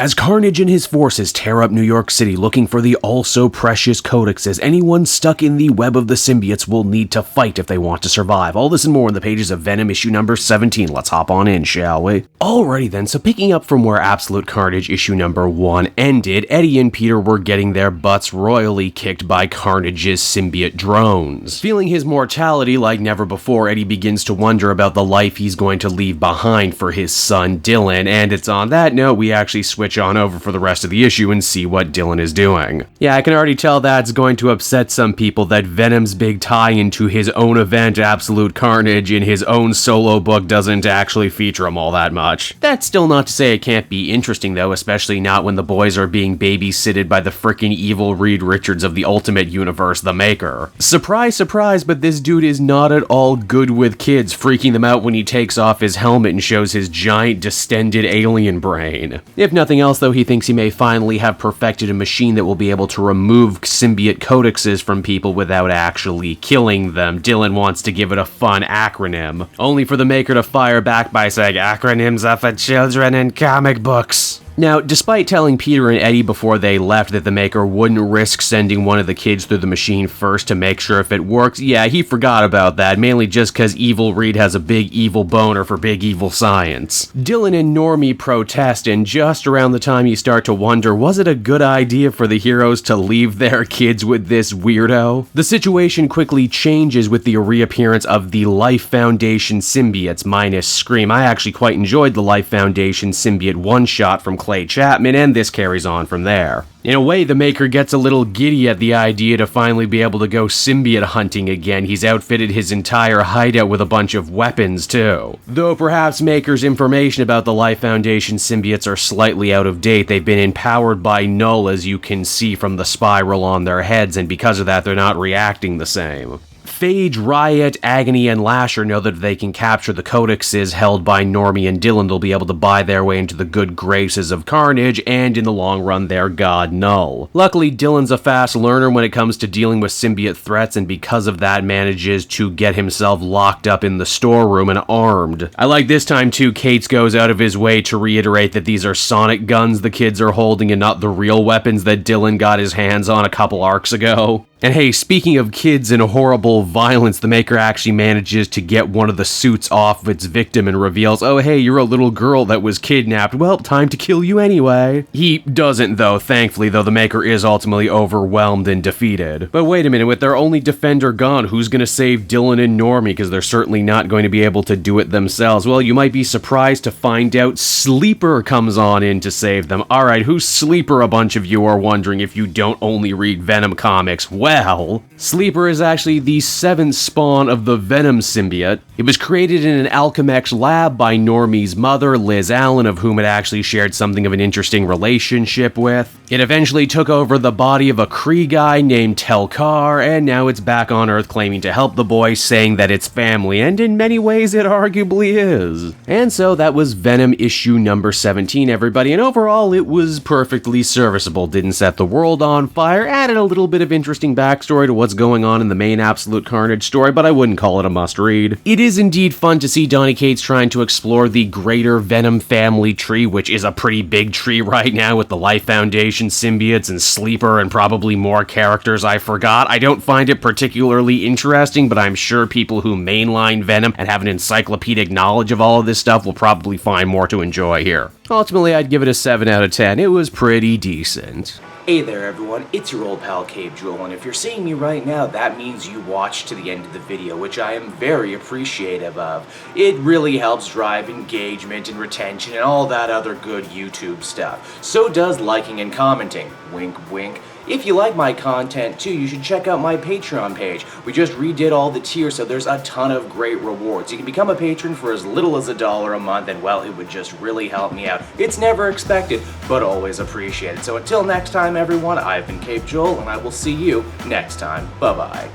As Carnage and his forces tear up New York City looking for the also-precious codexes, anyone stuck in the web of the symbiotes will need to fight if they want to survive. All this and more in the pages of Venom issue number 17. Let's hop on in, shall we? Alrighty then, so picking up from where Absolute Carnage issue number 1 ended, Eddie and Peter were getting their butts royally kicked by Carnage's symbiote drones. Feeling his mortality like never before, Eddie begins to wonder about the life he's going to leave behind for his son Dylan, and it's on that note we actually switch on over for the rest of the issue and see what Dylan is doing. Yeah, I can already tell that's going to upset some people that Venom's big tie-in to his own event, Absolute Carnage, in his own solo book doesn't actually feature him all that much. That's still not to say it can't be interesting though, especially not when the boys are being babysitted by the frickin' evil Reed Richards of the Ultimate Universe, the Maker. Surprise, surprise, but this dude is not at all good with kids, freaking them out when he takes off his helmet and shows his giant distended alien brain. If nothing else though, he thinks he may finally have perfected a machine that will be able to remove symbiote codexes from people without actually killing them. Dylan wants to give it a fun acronym, only for the Maker to fire back by saying, "Acronyms are for children in comic books." Now, despite telling Peter and Eddie before they left that the Maker wouldn't risk sending one of the kids through the machine first to make sure if it works, yeah, he forgot about that, mainly just cause Evil Reed has a big evil boner for big evil science. Dylan and Normie protest, and just around the time you start to wonder, was it a good idea for the heroes to leave their kids with this weirdo? The situation quickly changes with the reappearance of the Life Foundation symbiotes, minus Scream. I actually quite enjoyed the Life Foundation symbiote one-shot from Clay Chapman, and this carries on from there. In a way, the Maker gets a little giddy at the idea to finally be able to go symbiote hunting again. He's outfitted his entire hideout with a bunch of weapons, too. Though perhaps Maker's information about the Life Foundation symbiotes are slightly out of date, they've been empowered by Null, as you can see from the spiral on their heads, and because of that, they're not reacting the same. Phage, Riot, Agony, and Lasher know that if they can capture the codexes held by Normie and Dylan, they'll be able to buy their way into the good graces of Carnage, and in the long run, their god Null. Luckily, Dylan's a fast learner when it comes to dealing with symbiote threats, and because of that, manages to get himself locked up in the storeroom and armed. I like this time, too, Cates goes out of his way to reiterate that these are sonic guns the kids are holding and not the real weapons that Dylan got his hands on a couple arcs ago. And hey, speaking of kids and horrible violence, the Maker actually manages to get one of the suits off its victim and reveals, oh hey, you're a little girl that was kidnapped, well, time to kill you anyway. He doesn't though, thankfully, though the Maker is ultimately overwhelmed and defeated. But wait a minute, with their only defender gone, who's gonna save Dylan and Normie, because they're certainly not going to be able to do it themselves? Well, you might be surprised to find out Sleeper comes on in to save them. Alright, who's Sleeper, a bunch of you are wondering if you don't only read Venom comics. Well, Sleeper is actually the 7th spawn of the Venom symbiote. It was created in an Alchemex lab by Normie's mother, Liz Allen, of whom it actually shared something of an interesting relationship with. It eventually took over the body of a Kree guy named Telkar, and now it's back on Earth claiming to help the boy, saying that it's family, and in many ways it arguably is. And so that was Venom issue number 17, everybody, and overall it was perfectly serviceable. Didn't set the world on fire, added a little bit of interesting backstory to what's going on in the main Absolute Carnage story, but I wouldn't call it a must-read. It is indeed fun to see Donny Cates trying to explore the greater Venom family tree, which is a pretty big tree right now with the Life Foundation symbiotes and Sleeper and probably more characters I forgot. I don't find it particularly interesting, but I'm sure people who mainline Venom and have an encyclopedic knowledge of all of this stuff will probably find more to enjoy here. Ultimately, I'd give it a 7 out of 10. It was pretty decent. Hey there everyone, it's your old pal Cave Jewel, and if you're seeing me right now, that means you watched to the end of the video, which I am very appreciative of. It really helps drive engagement and retention and all that other good YouTube stuff. So does liking and commenting. Wink wink. If you like my content too, you should check out my Patreon page. We just redid all the tiers, so there's a ton of great rewards. You can become a patron for as little as $1 a month, and well, it would just really help me out. It's never expected, but always appreciated. So until next time everyone, I've been Cape Joel, and I will see you next time. Bye-bye.